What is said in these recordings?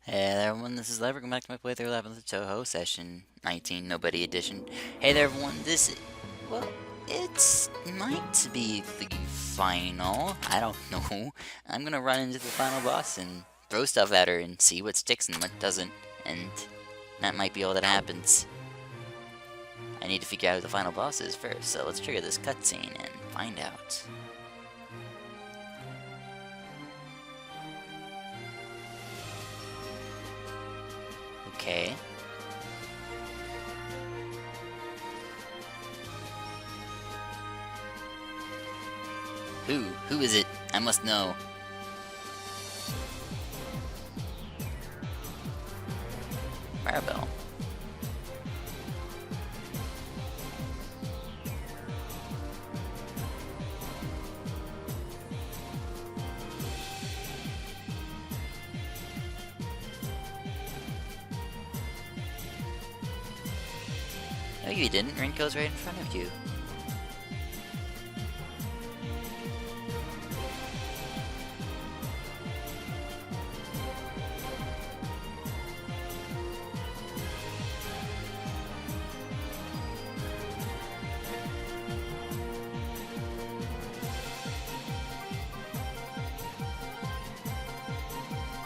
Hey there everyone, this is Lev. Welcome back to my playthrough Labyrinth of Touhou, session 19, Nobody Edition. Hey there everyone, well, it's might be the final, I don't know. I'm gonna run into the final boss and throw stuff at her and see what sticks and what doesn't, and that might be all that happens. I need to figure out who the final boss is first, so let's trigger this cutscene and find out. Okay. Who? Who is it? I must know. Maribel. No, you didn't. Rinko's right in front of you.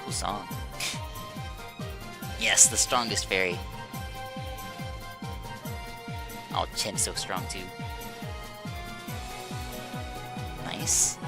Cool song. Yes, the strongest fairy. Oh, Chen's so strong too. Nice.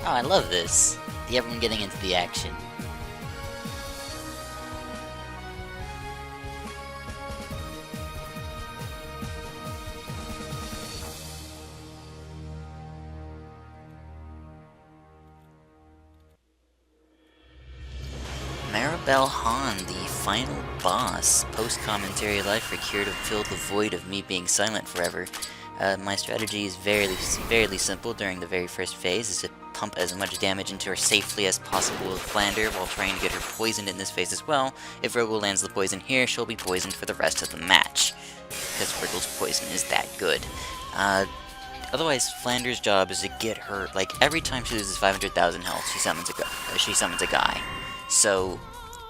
Oh, I love this. Everyone getting into the action. Maribel Han, the final boss. Post-commentary life required to fill the void of me being silent forever. My strategy is very simple during the very first phase, is to pump as much damage into her safely as possible with Flander while trying to get her poisoned in this phase as well. If Rogo lands the poison here, she'll be poisoned for the rest of the match, because Wriggle's poison is that good. Otherwise, Flander's job is to get her, like, every time she loses 500,000 health, she summons a guy. So,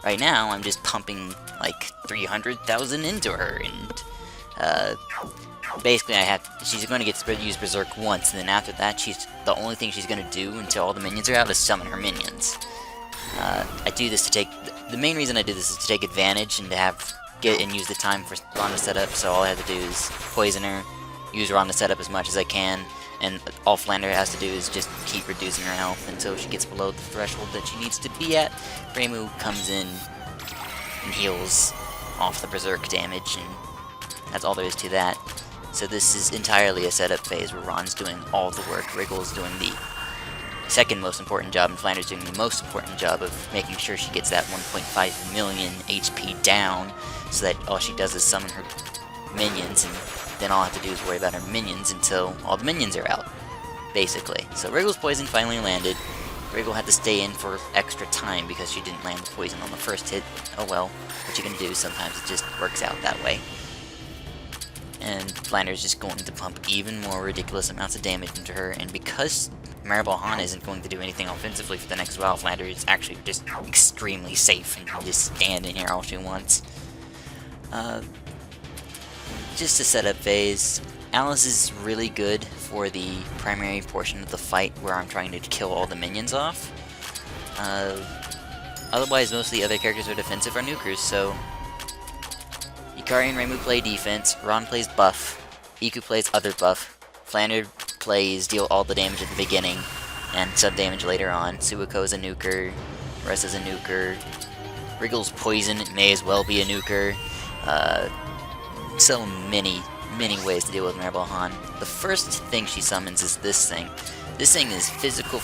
right now, I'm just pumping, like, 300,000 into her, and, basically, she's going to use Berserk once, and then after that, the only thing she's going to do until all the minions are out is summon her minions. I do this to the main reason I do this is to take advantage and to get and use the time for Rhonda setup, so all I have to do is poison her, use Rhonda setup as much as I can, and all Flander has to do is just keep reducing her health until she gets below the threshold that she needs to be at. Reimu comes in and heals off the Berserk damage, and that's all there is to that. So this is entirely a setup phase where Ron's doing all the work, Wriggle's doing the second most important job, and Flanders doing the most important job of making sure she gets that 1.5 million HP down, so that all she does is summon her minions, and then all I have to do is worry about her minions until all the minions are out, basically. So Wriggle's poison finally landed. Wriggle had to stay in for extra time because she didn't land the poison on the first hit. Oh well, what you can do, sometimes it just works out that way. And Flander's just going to pump even more ridiculous amounts of damage into her, and because Maribel Han isn't going to do anything offensively for the next while, Flander is actually just extremely safe and can just stand in here all she wants. Just a setup phase. Alice is really good for the primary portion of the fight where I'm trying to kill all the minions off. Otherwise, most of the other characters are defensive or nukers, so Yukari and Reimu play defense, Ron plays buff, Iku plays other buff, Flander plays deal all the damage at the beginning, and sub damage later on, Suiko is a nuker, Rest is a nuker, Wriggle's poison may as well be a nuker, so many ways to deal with Maribel Han. The first thing she summons is this thing. This thing is physical,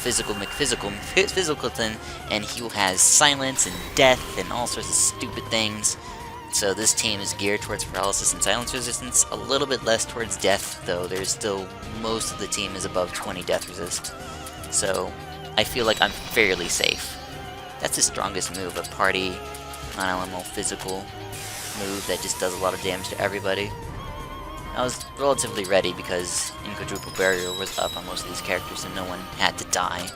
and he has silence and death and all sorts of stupid things. So this team is geared towards paralysis and silence resistance, a little bit less towards death, though there's still, most of the team is above 20 death resist. So I feel like I'm fairly safe. That's his strongest move, a party, non-elemental physical move that just does a lot of damage to everybody. I was relatively ready because in quadruple barrier was up on most of these characters and no one had to die.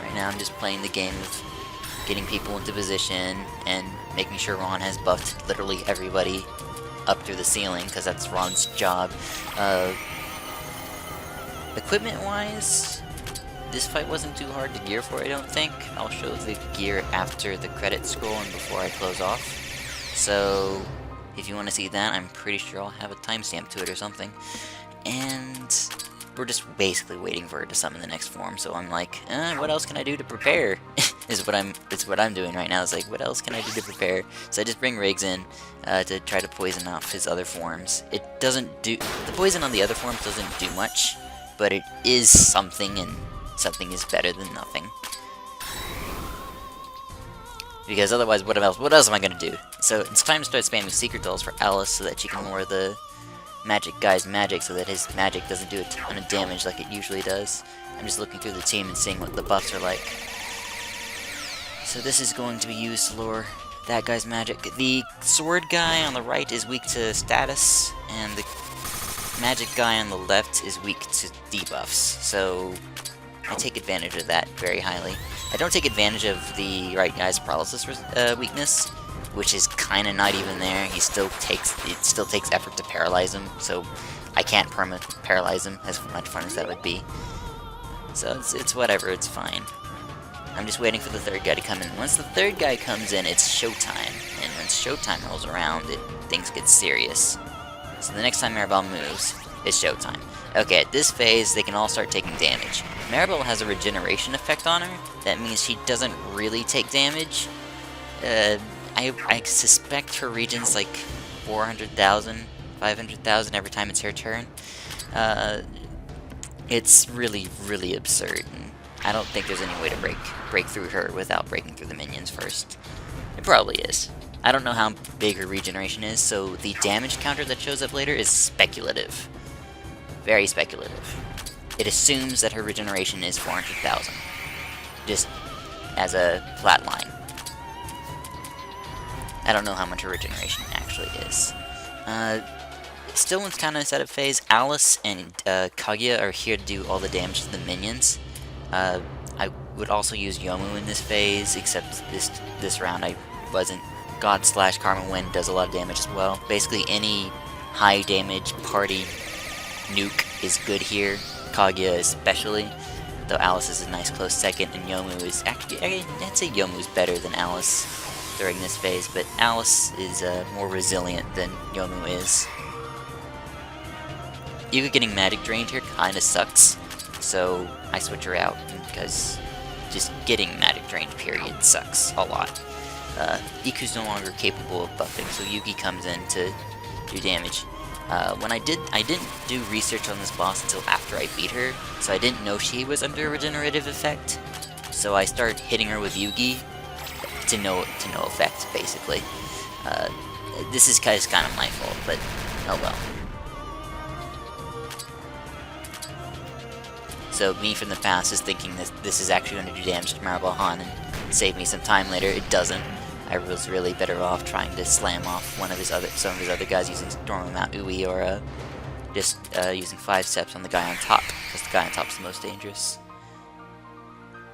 Right now I'm just playing the game of getting people into position and making sure Ron has buffed literally everybody up through the ceiling, because that's Ron's job. Equipment-wise, this fight wasn't too hard to gear for, I don't think. I'll show the gear after the credits scroll and before I close off. So, if you want to see that, I'm pretty sure I'll have a timestamp to it or something. And we're just basically waiting for it to summon the next form, so I'm like, what else can I do to prepare? It's what I'm doing right now. It's like, what else can I do to prepare? So I just bring Riggs in to try to poison off his other forms. It doesn't do, the poison on the other forms doesn't do much, but it is something, and something is better than nothing. Because otherwise, what else am I gonna do? So it's time to start spamming Secret Dolls for Alice so that she can lower the magic guy's magic so that his magic doesn't do a ton of damage like it usually does. I'm just looking through the team and seeing what the buffs are like. So this is going to be used to lower that guy's magic. The sword guy on the right is weak to status, and the magic guy on the left is weak to debuffs. So I take advantage of that very highly. I don't take advantage of the right guy's paralysis weakness, which is kind of not even there. It still takes effort to paralyze him, so I can't paralyze him, as much fun as that would be. So it's whatever, it's fine. I'm just waiting for the third guy to come in. Once the third guy comes in, it's showtime, and when showtime rolls around, things get serious. So the next time Maribel moves, it's showtime. Okay, at this phase, they can all start taking damage. Maribel has a regeneration effect on her. That means she doesn't really take damage. I suspect her regen's like 400,000, 500,000 every time it's her turn. It's really, really absurd. And I don't think there's any way to break through her without breaking through the minions first. It probably is. I don't know how big her regeneration is, so the damage counter that shows up later is speculative. Very speculative. It assumes that her regeneration is 400,000. Just as a flat line. I don't know how much her regeneration actually is. Still in kind of setup phase, Alice and Kaguya are here to do all the damage to the minions. I would also use Yomu in this phase, except this round I wasn't. God/Karma Wind does a lot of damage as well. Basically any high damage party nuke is good here. Kaguya especially, though Alice is a nice close second, and Yomu is actually, I'd say Yomu's better than Alice during this phase, but Alice is more resilient than Yomu is. Yuga getting magic drained here kinda sucks, so I switch her out, because just getting magic drained period sucks a lot. Iku's no longer capable of buffing, so Yugi comes in to do damage. When I didn't do research on this boss until after I beat her, so I didn't know she was under a regenerative effect. So I started hitting her with Yugi to no effect, basically. This is kind of my fault, but oh well. So me from the past is thinking that this is actually going to do damage to Maribel Han and save me some time later. It doesn't. I was really better off trying to slam off some of his other guys using Storm Mount Ui, or just using 5 steps on the guy on top, because the guy on top is the most dangerous.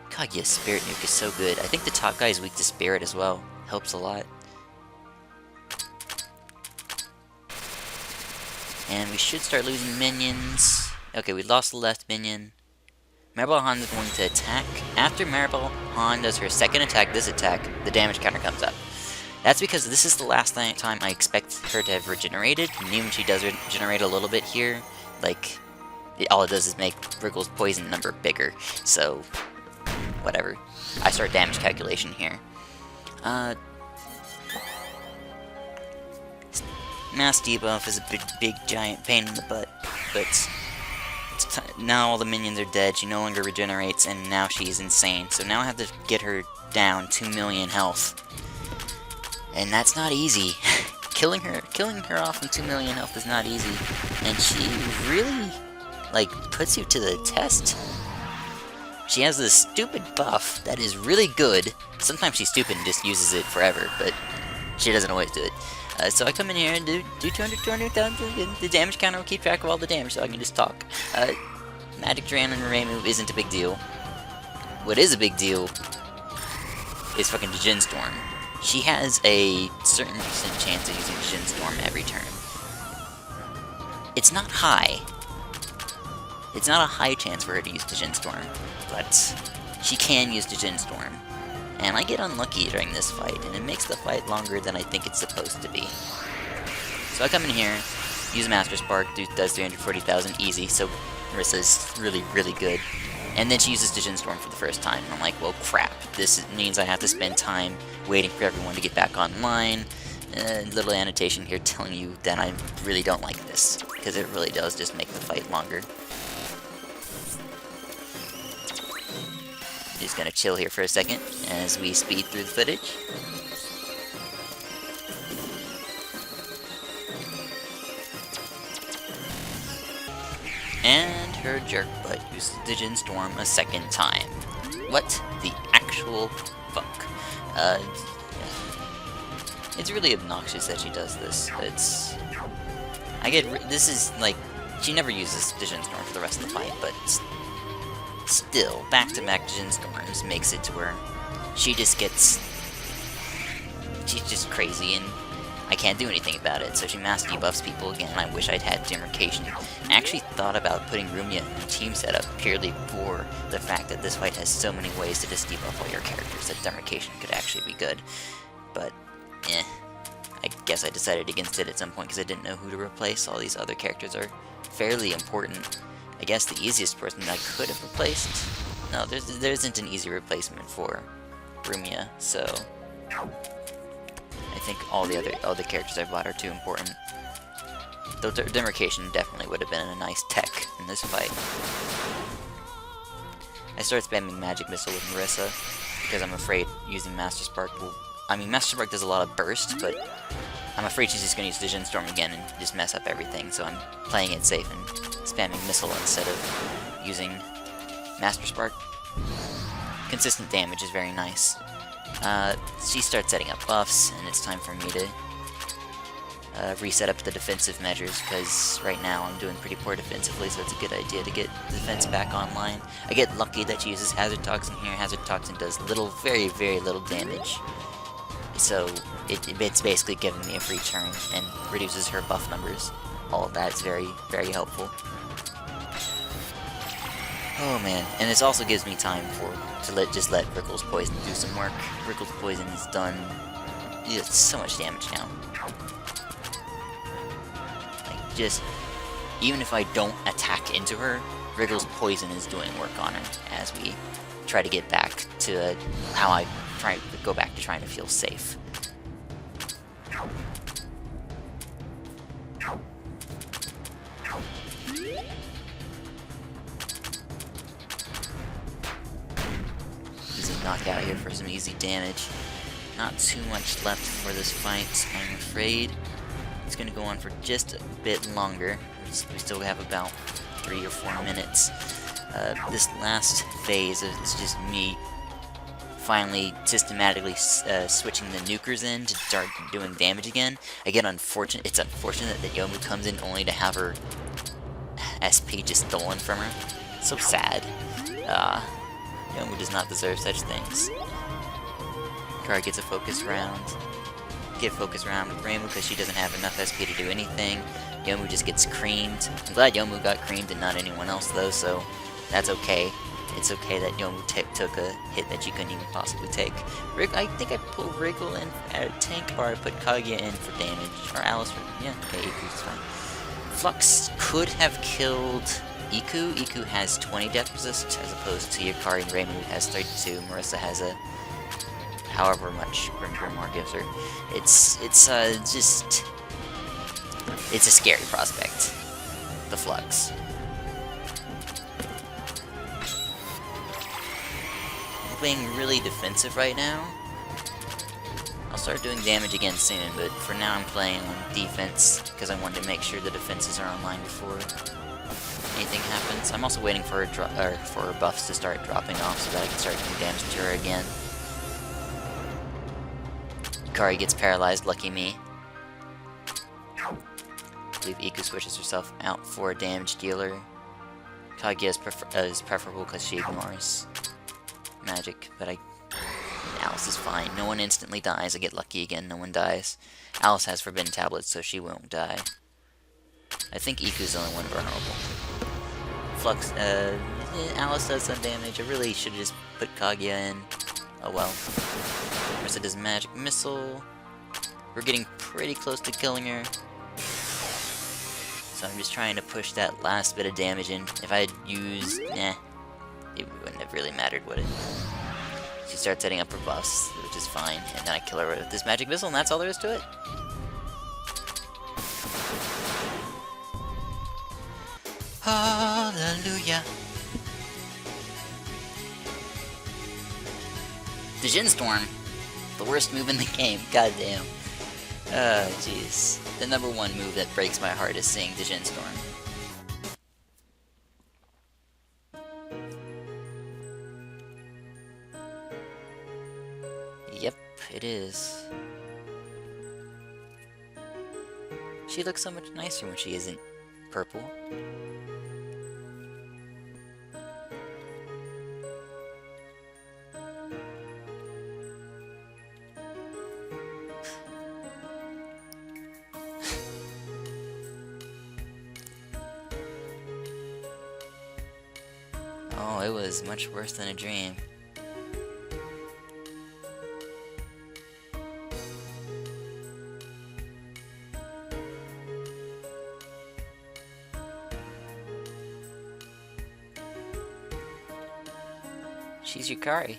Kaguya's Spirit Nuke is so good. I think the top guy is weak to Spirit as well. Helps a lot. And we should start losing minions. Okay, we lost the left minion. Maribel Han is going to attack. After Maribel Han does her second attack, this attack, the damage counter comes up. That's because this is the last time I expect her to have regenerated, and even when she does regenerate a little bit here, like, all it does is make Wriggle's poison number bigger, so whatever. I start damage calculation here. Mass debuff is a big giant pain in the butt, but Now all the minions are dead, she no longer regenerates, and now she's insane. So now I have to get her down 2 million health. And that's not easy. killing her off from 2 million health is not easy. And she really, like, puts you to the test. She has this stupid buff that is really good. Sometimes she's stupid and just uses it forever, but she doesn't always do it. So I come in here and do 200,000. The damage counter will keep track of all the damage, so I can just talk. Magic Drain and Reimu isn't a big deal. What is a big deal is fucking Jin Storm. She has a certain percent chance of using Jin Storm every turn. It's not high. It's not a high chance for her to use the Jin Storm, but she can use the Jin Storm. And I get unlucky during this fight, and it makes the fight longer than I think it's supposed to be. So I come in here, use Master Spark, does 340,000 easy, so Marissa's really, really good. And then she uses the Jin Storm for the first time. I'm like, well, crap. This means I have to spend time waiting for everyone to get back online. Little annotation here telling you that I really don't like this, because it really does just make the fight longer. Just gonna chill here for a second as we speed through the footage. And her jerk butt uses the Jin Storm a second time. What the actual fuck? It's really obnoxious that she does this. This is like, she never uses the Jin Storm for the rest of the fight, but still, back-to-back Jin Storms makes it to where she's just crazy, and I can't do anything about it, so she mass debuffs people again. I wish I'd had Demarcation. I actually thought about putting Rumia in team setup purely for the fact that this fight has so many ways to just debuff all your characters that Demarcation could actually be good. But, I guess I decided against it at some point because I didn't know who to replace. All these other characters are fairly important. I guess the easiest person I could have replaced... No, there isn't an easy replacement for Rumia, so... I think all the characters I bought are too important. Though Demarcation definitely would have been a nice tech in this fight. I started spamming Magic Missile with Marissa, because I'm afraid using Master Spark will... I mean, Master Spark does a lot of burst, but I'm afraid she's just going to use Jin Storm again and just mess up everything, so I'm playing it safe and spamming Missile instead of using Master Spark. Consistent damage is very nice. She starts setting up buffs, and it's time for me to reset up the defensive measures, because right now I'm doing pretty poor defensively, so it's a good idea to get defense back online. I get lucky that she uses Hazard Toxin here. Hazard Toxin does very, very little damage, so it's basically giving me a free turn and reduces her buff numbers. All of that is very, very helpful. Oh man, and this also gives me time to just let Rickle's Poison do some work. Rickle's Poison is done. It's so much damage now. Like, just even if I don't attack into her, Rickle's Poison is doing work on her as we try to get back to how I go back to trying to feel safe. Easy knockout here for some easy damage. Not too much left for this fight, I'm afraid. It's going to go on for just a bit longer. We still have about 3 or 4 minutes. This last phase is just me finally systematically switching the nukers in to start doing damage again. Again, it's unfortunate that Yomu comes in only to have her SP just stolen from her. So sad. Yomu does not deserve such things. Kara gets a focus round. Get a focus round with Reimu because she doesn't have enough SP to do anything. Yomu just gets creamed. I'm glad Yomu got creamed and not anyone else though, so that's okay. It's okay that Yomu took a hit that she couldn't even possibly take. I think I pulled Wriggle in at a tank, or I put Kaguya in for damage, or Alice for... yeah, okay, Iku's fine. Flux could have killed Iku. Iku has 20 death resist, as opposed to Yukari and Reimu has 32. Marissa has a... however much Grimoire gives her. It's just... it's a scary prospect. The Flux. being really defensive right now. I'll start doing damage again soon, but for now I'm playing on defense because I wanted to make sure the defenses are online before anything happens. I'm also waiting for her buffs to start dropping off so that I can start doing damage to her again. Kari gets paralyzed, lucky me. I believe Iku switches herself out for a damage dealer. Kaguya is preferable because she ignores magic, but Alice is fine. No one instantly dies. I get lucky again, no one dies. Alice has forbidden tablets, so she won't die. I think Iku's the only one vulnerable. Flux, Alice does some damage. I really should have just put Kaguya in. Oh well. Marissa does magic missile. We're getting pretty close to killing her. So I'm just trying to push that last bit of damage in. If I had used... it wouldn't have really mattered, would it? She starts setting up her buffs, which is fine. And then I kill her with this magic missile, and that's all there is to it. Hallelujah. The Jin Storm. The worst move in the game. Goddamn. Oh, jeez. The number one move that breaks my heart is seeing the Jin Storm. Yep, it is. She looks so much nicer when she isn't purple. Oh, it was much worse than a dream. She's Yukari.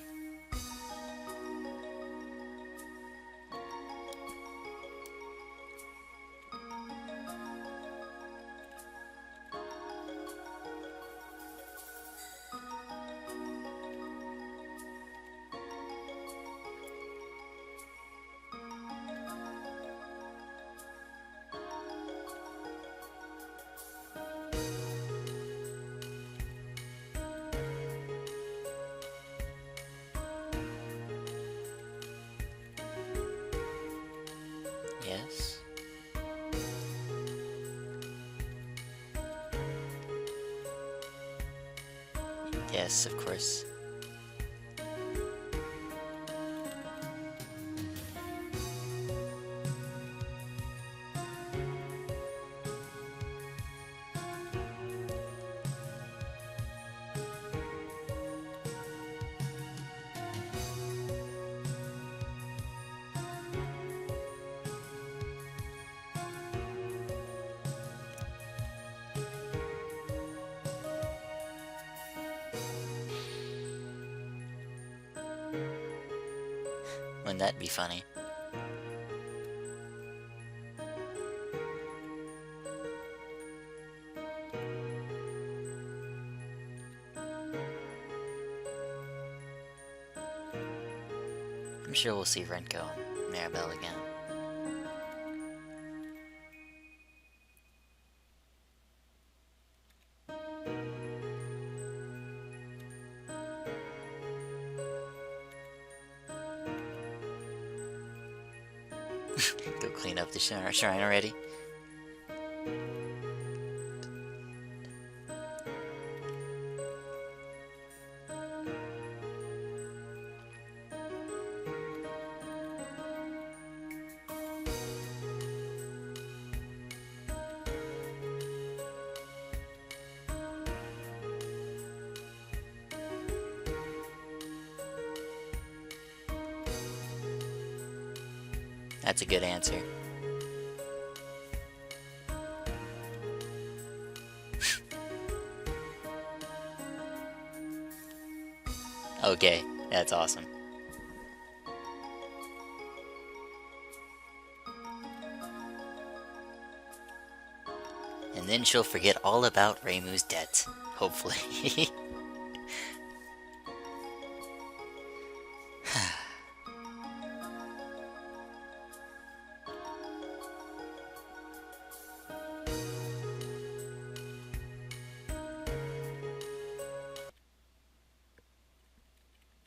Yes. Yes, of course. Wouldn't that be funny? I'm sure we'll see Renko and Maribel again. Go clean up the shrine already. That's a good answer. Okay, that's awesome. And then she'll forget all about Reimu's debt, hopefully.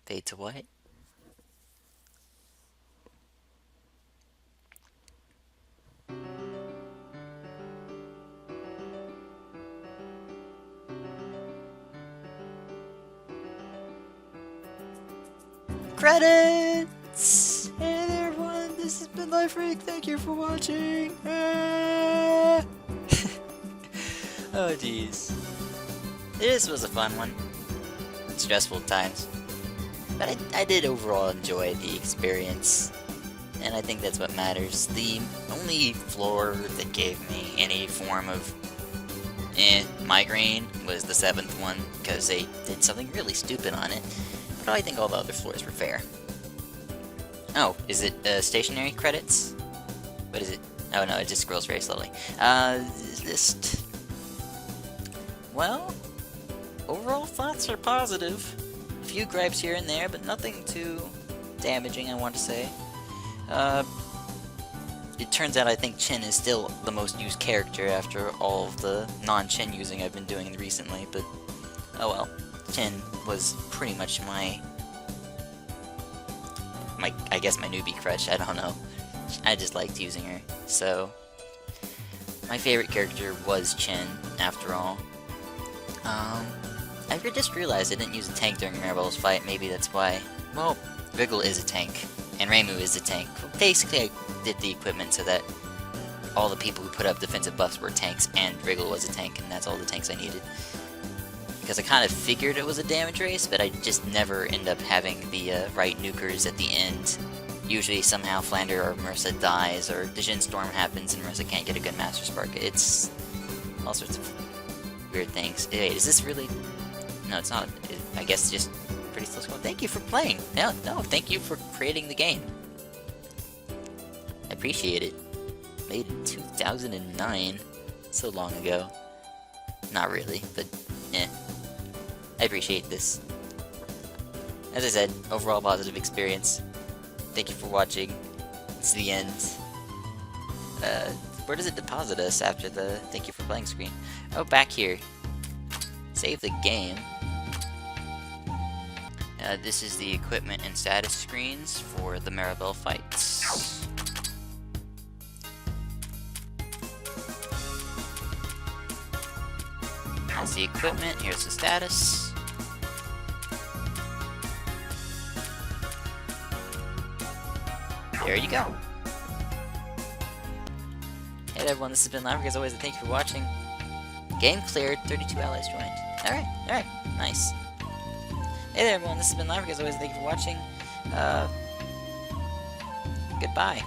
Fade to white. Credits! Hey there everyone, this has been Life thank you for watching! Ah! Oh jeez. This was a fun one. Stressful times. But I did overall enjoy the experience. And I think that's what matters. The only floor that gave me any form of migraine was the 7th one, because they did something really stupid on it. But I think all the other floors were fair. Oh, is it stationary credits? What is it? Oh no, it just scrolls very slowly. List. Well, overall thoughts are positive. A few gripes here and there, but nothing too damaging, I want to say. It turns out I think Chin is still the most used character after all of the non-Chin using I've been doing recently, but oh well. Chin was pretty much my I guess my newbie crush, I don't know. I just liked using her, so my favorite character was Chin, after all. I just realized I didn't use a tank during Maribel's fight, maybe that's why. Well, Wriggle is a tank, and Reimu is a tank. Basically, I did the equipment so that all the people who put up defensive buffs were tanks, and Wriggle was a tank, and that's all the tanks I needed. Because I kind of figured it was a damage race, but I just never end up having the right nukers at the end. Usually, somehow, Flander or Marissa dies, or the Jin Storm happens, and Marissa can't get a good Master Spark. It's all sorts of weird things. Wait, is this really... No, it's not. I guess it's just pretty slow scroll. Thank you for playing. No, thank you for creating the game. I appreciate it. Made in 2009. So long ago. Not really, but eh. I appreciate this. As I said, overall positive experience. Thank you for watching. It's the end. Where does it deposit us after the thank you for playing screen? Oh, back here. Save the game. This is the equipment and status screens for the Maribel fights. That's the equipment, here's the status. There you go. Hey there everyone, this has been Labyrinth. As always, thank you for watching. Game cleared, 32 allies joined. Alright, nice. Hey there everyone, this has been Labyrinth. As always, thank you for watching. Goodbye.